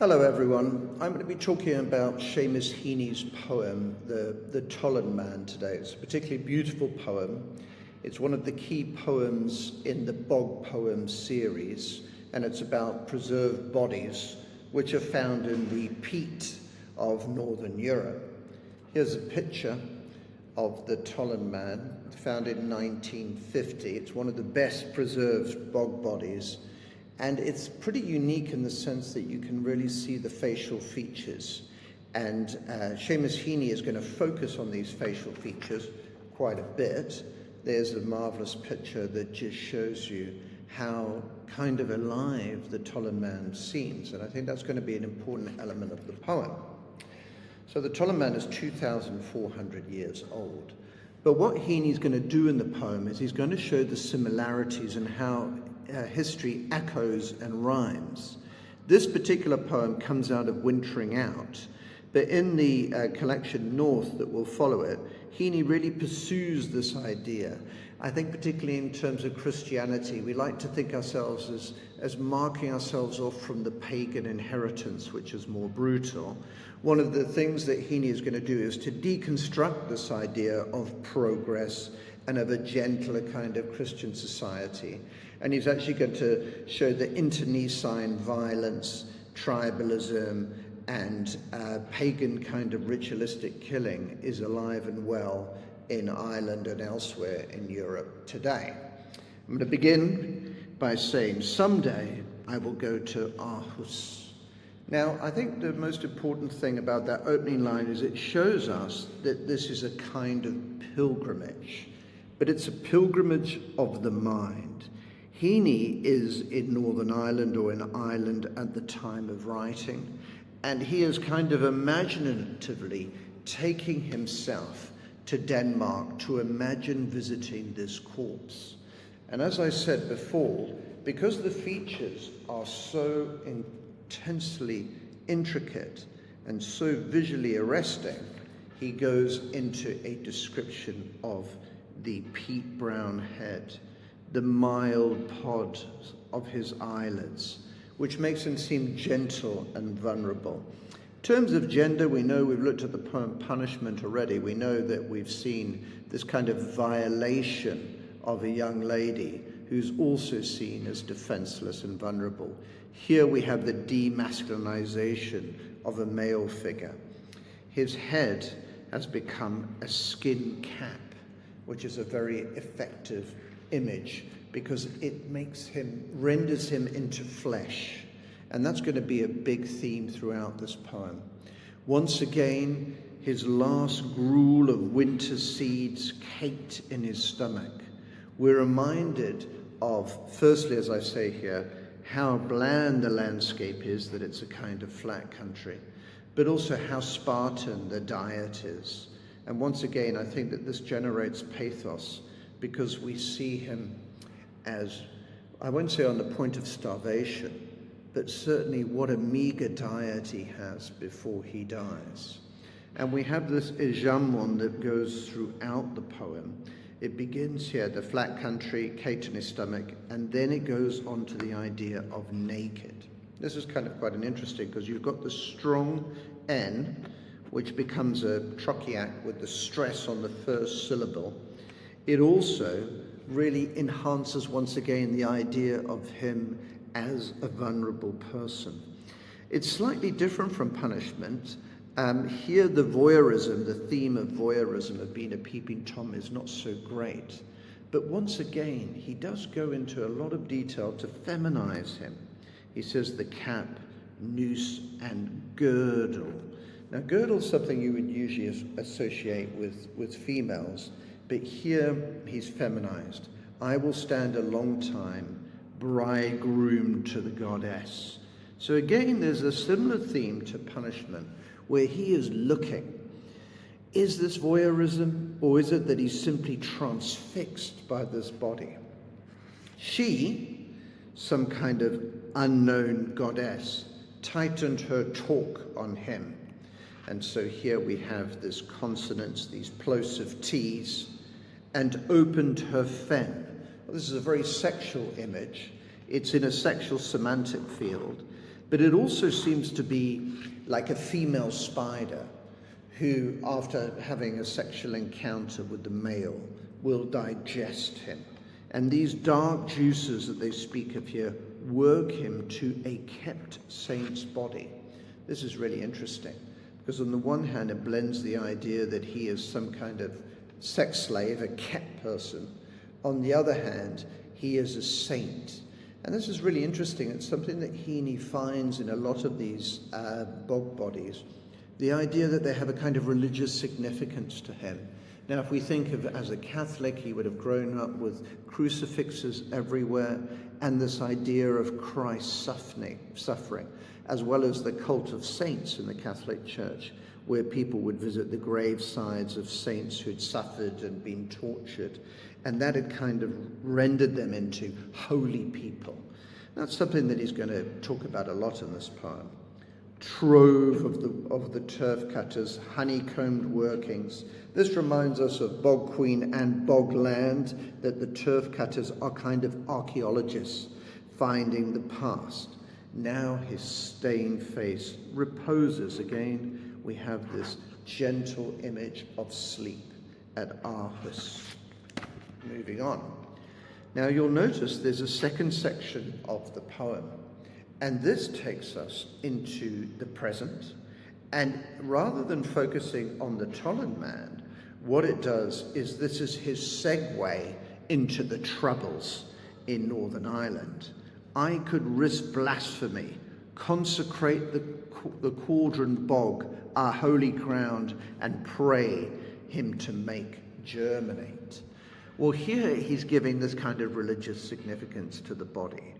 Hello everyone. I'm going to be talking about Seamus Heaney's poem, the Tollund Man, today. It's a particularly beautiful poem. It's one of the key poems in the Bog Poem series, and it's about preserved bodies which are found in the peat of Northern Europe. Here's a picture of the Tollund Man, found in 1950. It's one of the best preserved bog bodies. And it's pretty unique in the sense that you can really see the facial features. And Seamus Heaney is going to focus on these facial features quite a bit. There's a marvelous picture that just shows you how kind of alive the Tollund Man seems. And I think that's going to be an important element of the poem. So the Tollund Man is 2,400 years old. But what Heaney's going to do in the poem is he's going to show the similarities and how history echoes and rhymes. This particular poem comes out of Wintering Out, but in the collection North that will follow it, Heaney really pursues this idea. I think particularly in terms of Christianity, we like to think ourselves as marking ourselves off from the pagan inheritance, which is more brutal. One of the things that Heaney is going to do is to deconstruct this idea of progress and of a gentler kind of Christian society. And he's actually going to show that internecine violence, tribalism, and pagan kind of ritualistic killing is alive and well in Ireland and elsewhere in Europe today. I'm going to begin by saying, someday I will go to Aarhus. Now, I think the most important thing about that opening line is it shows us that this is a kind of pilgrimage, but it's a pilgrimage of the mind. Heaney is in Northern Ireland, or in Ireland at the time of writing, and he is kind of imaginatively taking himself to Denmark to imagine visiting this corpse. And as I said before, because the features are so intensely intricate and so visually arresting, he goes into a description of the peat brown head, the mild pod of his eyelids, which makes him seem gentle and vulnerable. In terms of gender, we know, we've looked at the poem Punishment already, we know that we've seen this kind of violation of a young lady who's also seen as defenseless and vulnerable. Here we have the demasculinization of a male figure. His head has become a skin cap, which is a very effective image because it renders him into flesh. And that's going to be a big theme throughout this poem. Once again, his last gruel of winter seeds caked in his stomach. We're reminded of, firstly, as I say here, how bland the landscape is, that it's a kind of flat country, but also how Spartan the diet is. And once again, I think that this generates pathos because we see him as, I won't say on the point of starvation, but certainly what a meager diet he has before he dies. And we have this éjamon that goes throughout the poem. It begins here, the flat country, caked in his stomach, and then it goes on to the idea of naked. This is kind of quite an interesting, because you've got the strong N, which becomes a trochaic with the stress on the first syllable. It also really enhances once again the idea of him as a vulnerable person. It's slightly different from Punishment. Here the voyeurism, the theme of voyeurism, of being a peeping Tom, is not so great. But once again, he does go into a lot of detail to feminize him. He says the cap, noose, and girdle. Now, girdle is something you would usually associate with females, but here he's feminized. I will stand a long time, bridegroom to the goddess. So again, there's a similar theme to Punishment, where he is looking. Is this voyeurism, or is it that he's simply transfixed by this body? She, some kind of unknown goddess, tightened her talk on him. And so here we have this consonants, these plosive T's, and opened her fen. Well, this is a very sexual image. It's in a sexual semantic field. But it also seems to be like a female spider who, after having a sexual encounter with the male, will digest him. And these dark juices that they speak of here work him to a kept saint's body. This is really interesting, because on the one hand it blends the idea that he is some kind of sex slave, a kept person. On the other hand, he is a saint. And this is really interesting. It's something that Heaney finds in a lot of these bog bodies, the idea that they have a kind of religious significance to him. Now, if we think of, as a Catholic, he would have grown up with crucifixes everywhere and this idea of Christ suffering, as well as the cult of saints in the Catholic Church, where people would visit the gravesides of saints who'd suffered and been tortured, and that had kind of rendered them into holy people. That's something that he's going to talk about a lot in this poem. Trove of the turf cutters, honeycombed workings. This reminds us of Bog Queen and Bog Land, that the turf cutters are kind of archaeologists finding the past. Now his stained face reposes again. We have this gentle image of sleep at Aarhus. Moving on. Now you'll notice there's a second section of the poem, and this takes us into the present. And rather than focusing on the Tollund Man, what it does is this is his segue into the troubles in Northern Ireland. I could risk blasphemy, consecrate the cauldron bog, our holy ground, and pray him to make germinate. Well, here he's giving this kind of religious significance to the body.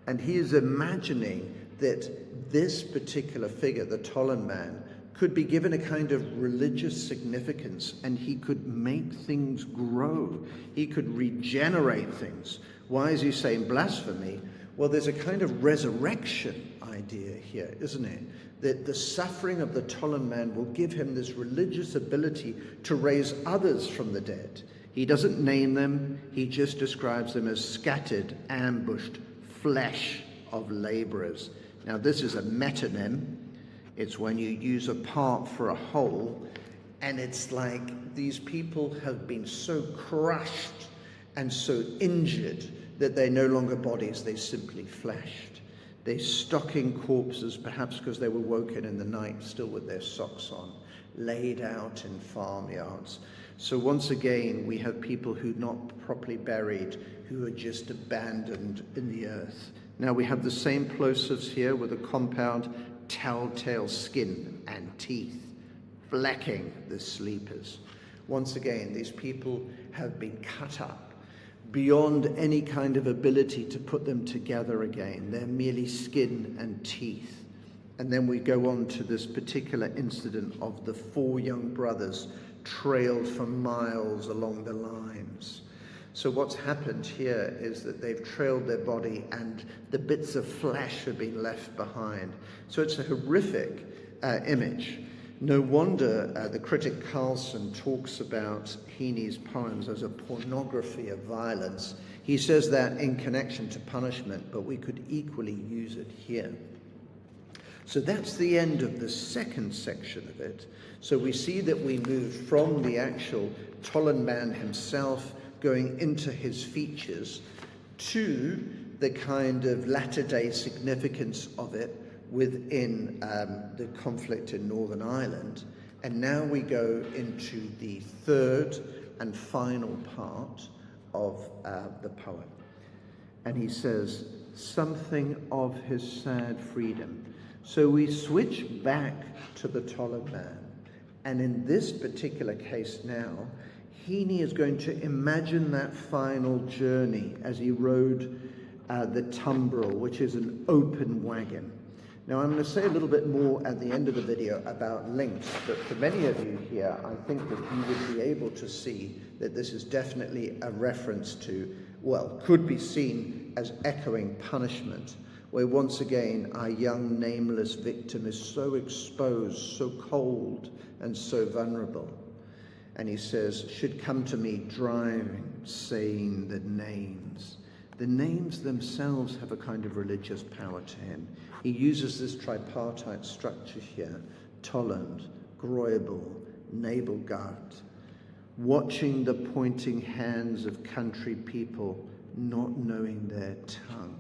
And he is imagining that this particular figure, the Tollund Man, could be given a kind of religious significance, and he could make things grow. He could regenerate things. Why is he saying blasphemy? Well, there's a kind of resurrection idea here, isn't it? That the suffering of the Tollund Man will give him this religious ability to raise others from the dead. He doesn't name them, he just describes them as scattered, ambushed flesh of labourers. Now, this is a metonym. It's when you use a part for a whole, and it's like these people have been so crushed and so injured that they're no longer bodies, they're simply fleshed. They're stocking corpses, perhaps because they were woken in the night, still with their socks on, laid out in farmyards. So once again, we have people who are not properly buried, who are just abandoned in the earth. Now we have the same plosives here with a compound telltale skin and teeth, flecking the sleepers. Once again, these people have been cut up beyond any kind of ability to put them together again. They're merely skin and teeth. And then we go on to this particular incident of the 4 young brothers trailed for miles along the lines. So what's happened here is that they've trailed their body and the bits of flesh have been left behind. So it's a horrific image. No wonder the critic Carlson talks about Heaney's poems as a pornography of violence. He says that in connection to punishment, but we could equally use it here. So that's the end of the second section of it. So we see that we move from the actual Tollund Man himself, going into his features, to the kind of latter-day significance of it within the conflict in Northern Ireland. And now we go into the third and final part of the poem. And he says, something of his sad freedom. So we switch back to the Tollund Man. And in this particular case now, Heaney is going to imagine that final journey as he rode the tumbril, which is an open wagon. Now, I'm going to say a little bit more at the end of the video about links, but for many of you here, I think that you would be able to see that this is definitely a reference to, well, could be seen as echoing Punishment, where once again our young nameless victim is so exposed, so cold, and so vulnerable. And he says, should come to me driving, saying the names. The names themselves have a kind of religious power to him. He uses this tripartite structure here: Tollund, Gräuble, Nebelgard, watching the pointing hands of country people not knowing their tongue.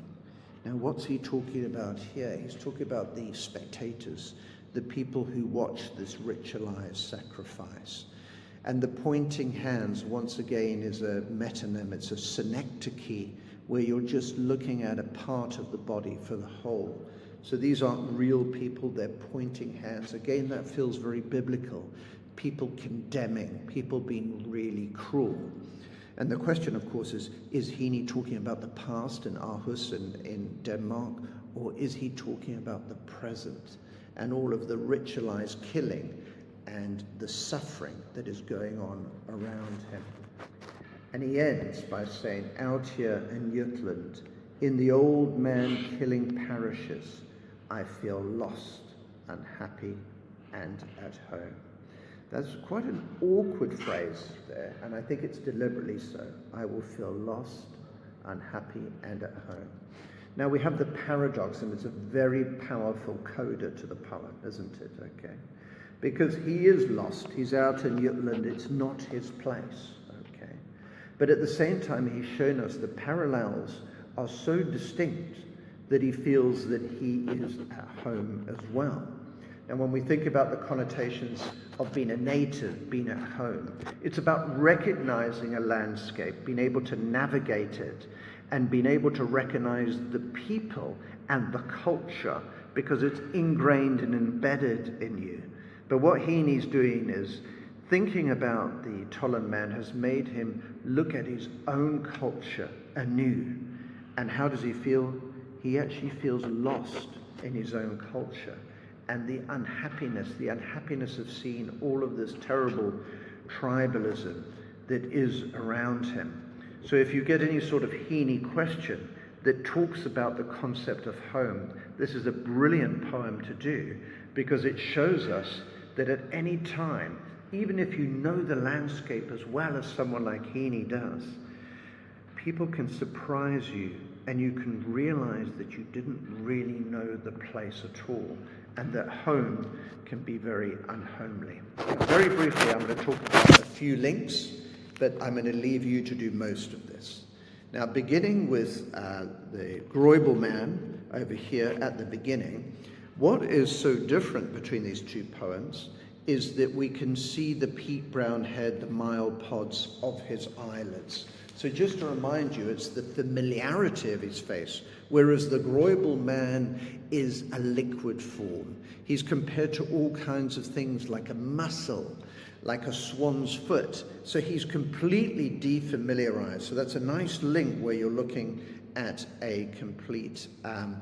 Now, what's he talking about here? He's talking about the spectators, the people who watch this ritualized sacrifice. And the pointing hands, once again, is a metonym, it's a synecdoche, where you're just looking at a part of the body for the whole. So these aren't real people, they're pointing hands. Again, that feels very biblical. People condemning, people being really cruel. And the question, of course, is Heaney talking about the past in Aarhus in Denmark, or is he talking about the present and all of the ritualized killing and the suffering that is going on around him? And he ends by saying, out here in Jutland, in the old man killing parishes, I feel lost, unhappy, and at home. That's quite an awkward phrase there, and I think it's deliberately so. I will feel lost, unhappy, and at home. Now we have the paradox, and it's a very powerful coda to the poem, isn't it? Okay, because he is lost. He's out in Jutland. It's not his place. Okay, but at the same time, he's shown us the parallels are so distinct that he feels that he is at home as well. And when we think about the connotations of being a native, being at home, it's about recognizing a landscape, being able to navigate it, and being able to recognize the people and the culture because it's ingrained and embedded in you. But what Heaney's doing is thinking about the Tollund Man has made him look at his own culture anew. And how does he feel? He actually feels lost in his own culture. And the unhappiness of seeing all of this terrible tribalism that is around him. So if you get any sort of Heaney question that talks about the concept of home, this is a brilliant poem to do, because it shows us that at any time, even if you know the landscape as well as someone like Heaney does, people can surprise you and you can realize that you didn't really know the place at all, and that home can be very unhomely. Very briefly, I'm going to talk about a few links, but I'm going to leave you to do most of this. Now, beginning with the Gräuble Man over here at the beginning, what is so different between these two poems is that we can see the peat brown head, the mild pods of his eyelids. So just to remind you, it's the familiarity of his face, whereas the Gräuble Man is a liquid form. He's compared to all kinds of things like a mussel, like a swan's foot. So he's completely defamiliarized. So that's a nice link where you're looking at a complete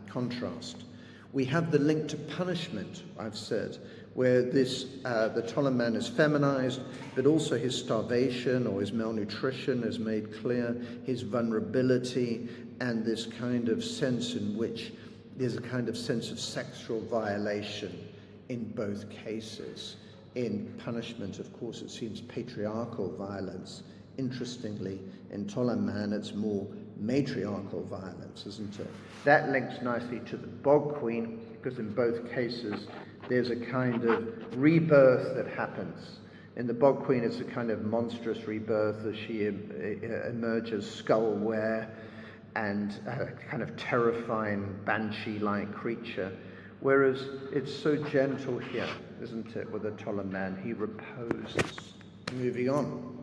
contrast. We have the link to punishment, I've said, where this the Tollund Man is feminized, but also his starvation or his malnutrition is made clear, his vulnerability, and this kind of sense in which there's a kind of sense of sexual violation in both cases. In punishment, of course, it seems patriarchal violence. Interestingly, in Tollund Man, it's more matriarchal violence, isn't it? That links nicely to the Bog Queen, because in both cases, there's a kind of rebirth that happens. In the Bog Queen, it's a kind of monstrous rebirth as she emerges skull-ware and a kind of terrifying banshee-like creature. Whereas it's so gentle here, isn't it, with the Tollund Man? He reposes. Moving on.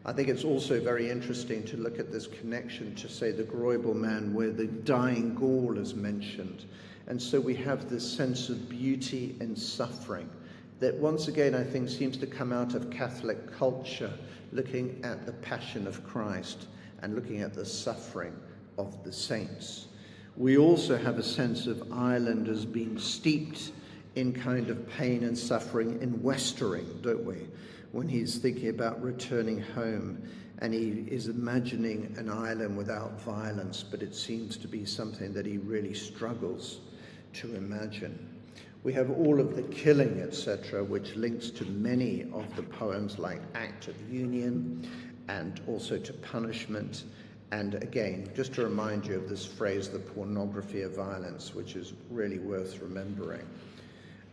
I think it's also very interesting to look at this connection to, say, the Gräuble Man, where the dying Gaul is mentioned. And so we have this sense of beauty and suffering that once again I think seems to come out of Catholic culture, looking at the Passion of Christ and looking at the suffering of the saints. We also have a sense of Ireland as being steeped in kind of pain and suffering in westering, don't we? When he's thinking about returning home and he is imagining an Ireland without violence, but it seems to be something that he really struggles to imagine. We have all of the killing, etc., which links to many of the poems like Act of Union and also to punishment And again, just to remind you of this phrase, the pornography of violence, which is really worth remembering.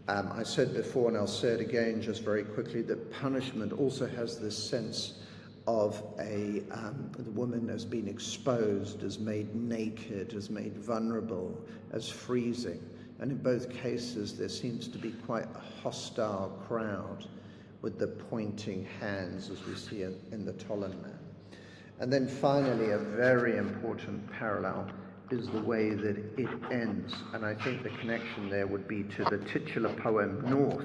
I said before, and I'll say it again just very quickly, that punishment also has this sense of the woman as being exposed, as made naked, as made vulnerable, as freezing. And in both cases, there seems to be quite a hostile crowd with the pointing hands, as we see in the Tollund Man. And then finally, a very important parallel is the way that it ends. And I think the connection there would be to the titular poem North,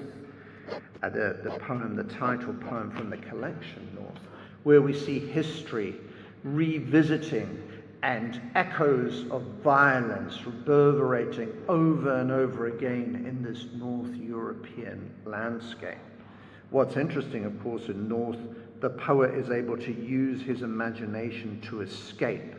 the poem, the title poem from the collection North, where we see history revisiting and echoes of violence reverberating over and over again in this North European landscape. What's interesting, of course, in North, the poet is able to use his imagination to escape.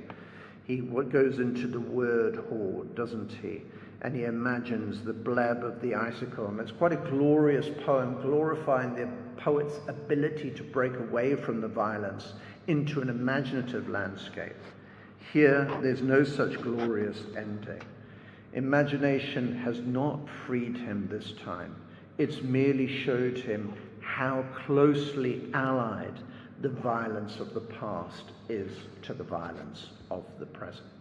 He goes into the word hoard, doesn't he? And he imagines the blab of the icicle. And it's quite a glorious poem, glorifying the poet's ability to break away from the violence into an imaginative landscape. Here, there's no such glorious ending. Imagination has not freed him this time. It's merely showed him how closely allied the violence of the past is to the violence of the present.